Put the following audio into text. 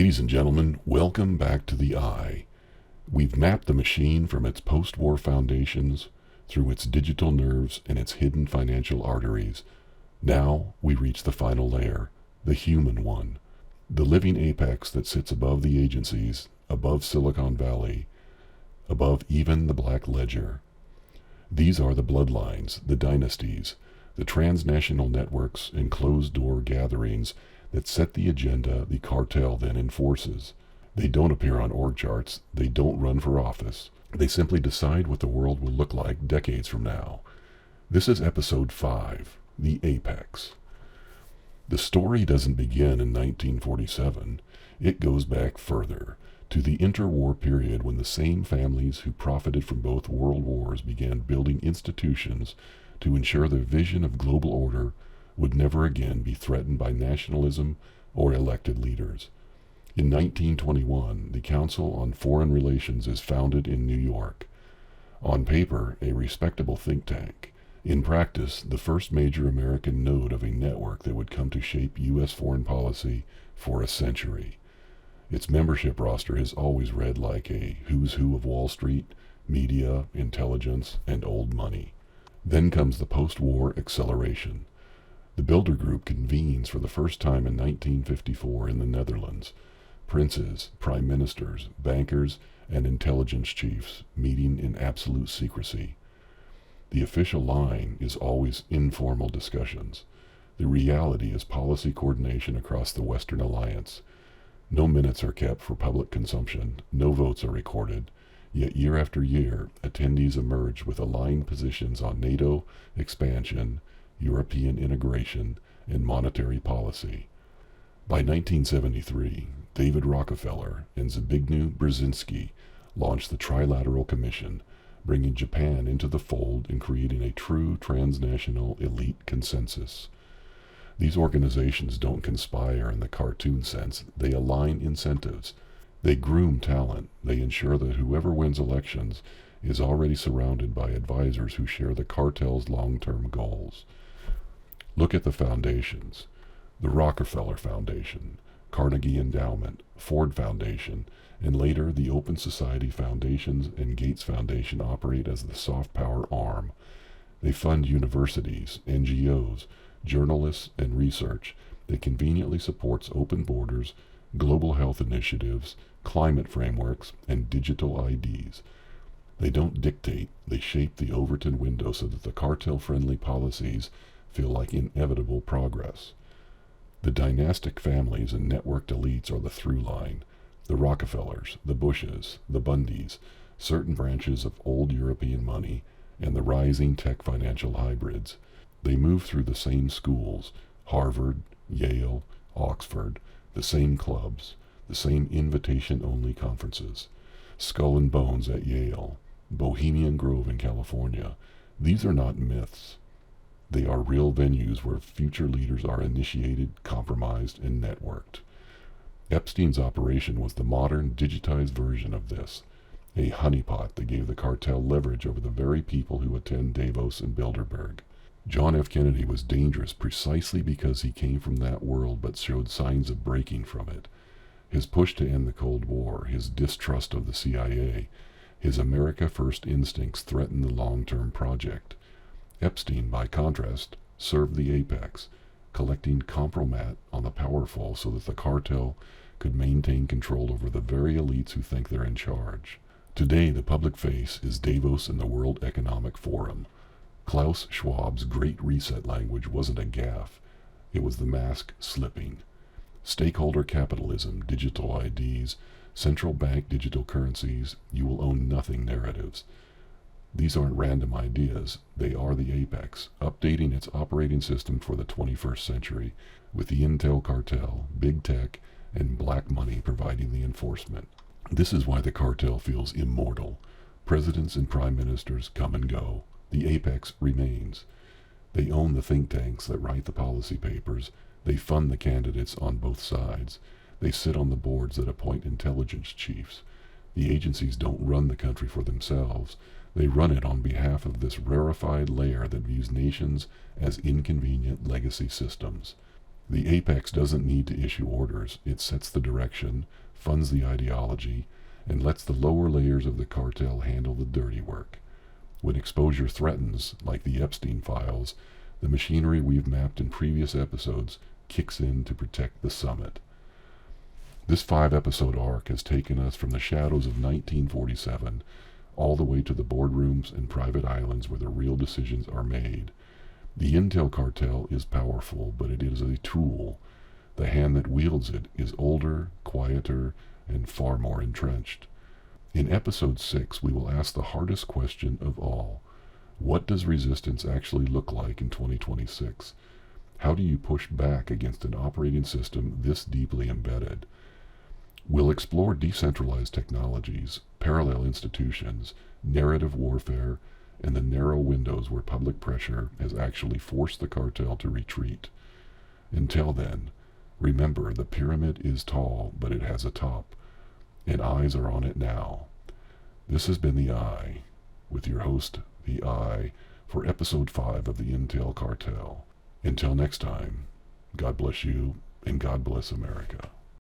Ladies and gentlemen, welcome back to the Eye. We've mapped the machine from its post-war foundations through its digital nerves and its hidden financial arteries. Now we reach the final layer, the human one, the living apex that sits above the agencies, above Silicon Valley, above even the Black Ledger. These are the bloodlines, the dynasties, the transnational networks and closed-door gatherings that set the agenda the cartel then enforces. They don't appear on org charts. They don't run for office. They simply decide what the world will look like decades from now. This is episode 5, The Apex. The story doesn't begin in 1947. It goes back further, to the interwar period when the same families who profited from both world wars began building institutions to ensure their vision of global order would never again be threatened by nationalism or elected leaders. In 1921, the Council on Foreign Relations is founded in New York. On paper, a respectable think tank. In practice, the first major American node of a network that would come to shape U.S. foreign policy for a century. Its membership roster has always read like a who's who of Wall Street, media, intelligence, and old money. Then comes the post-war acceleration. The Bilder Group convenes for the first time in 1954 in the Netherlands. Princes, prime ministers, bankers, and intelligence chiefs meeting in absolute secrecy. The official line is always informal discussions. The reality is policy coordination across the Western Alliance. No minutes are kept for public consumption, no votes are recorded, yet year after year, attendees emerge with aligned positions on NATO expansion, European integration, and monetary policy. By 1973, David Rockefeller and Zbigniew Brzezinski launched the Trilateral Commission, bringing Japan into the fold and creating a true transnational elite consensus. These organizations don't conspire in the cartoon sense. They align incentives. They groom talent. They ensure that whoever wins elections is already surrounded by advisors who share the cartel's long-term goals. Look at the foundations. The Rockefeller Foundation, Carnegie Endowment, Ford Foundation, and later the Open Society Foundations and Gates Foundation operate as the soft power arm. They fund universities, NGOs, journalists, and research that conveniently supports open borders, global health initiatives, climate frameworks, and digital IDs. They don't dictate, they shape the Overton window so that the cartel-friendly policies feel like inevitable progress. The dynastic families and networked elites are the through line. The Rockefellers, the Bushes, the Bundys, certain branches of old European money, and the rising tech financial hybrids. They move through the same schools, Harvard, Yale, Oxford, the same clubs, the same invitation-only conferences. Skull and Bones at Yale, Bohemian Grove in California. These are not myths. They are real venues where future leaders are initiated, compromised, and networked. Epstein's operation was the modern, digitized version of this, a honeypot that gave the cartel leverage over the very people who attend Davos and Bilderberg. John F. Kennedy was dangerous precisely because he came from that world but showed signs of breaking from it. His push to end the Cold War, his distrust of the CIA, his America First instincts threatened the long-term project. Epstein, by contrast, served the apex, collecting compromat on the powerful so that the cartel could maintain control over the very elites who think they're in charge. Today, the public face is Davos and the World Economic Forum. Klaus Schwab's Great Reset language wasn't a gaffe. It was the mask slipping. Stakeholder capitalism, digital IDs, central bank digital currencies, you will own nothing narratives. These aren't random ideas. They are the apex, updating its operating system for the 21st century, with the Intel cartel, big tech, and black money providing the enforcement. This is why the cartel feels immortal. Presidents and prime ministers come and go. The apex remains. They own the think tanks that write the policy papers. They fund the candidates on both sides. They sit on the boards that appoint intelligence chiefs. The agencies don't run the country for themselves. They run it on behalf of this rarefied layer that views nations as inconvenient legacy systems. The apex doesn't need to issue orders. It sets the direction, funds the ideology, and lets the lower layers of the cartel handle the dirty work. When exposure threatens, like the Epstein files, the machinery we've mapped in previous episodes kicks in to protect the summit. This 5-episode arc has taken us from the shadows of 1947 all the way to the boardrooms and private islands where the real decisions are made. The intel cartel is powerful, but it is a tool. The hand that wields it is older, quieter, and far more entrenched. In episode 6, we will ask the hardest question of all. What does resistance actually look like in 2026? How do you push back against an operating system this deeply embedded? We'll explore decentralized technologies, parallel institutions, narrative warfare, and the narrow windows where public pressure has actually forced the cartel to retreat. Until then, remember the pyramid is tall, but it has a top, and eyes are on it now. This has been The Eye, with your host, The Eye, for episode 5 of the Intel Cartel. Until next time, God bless you, and God bless America.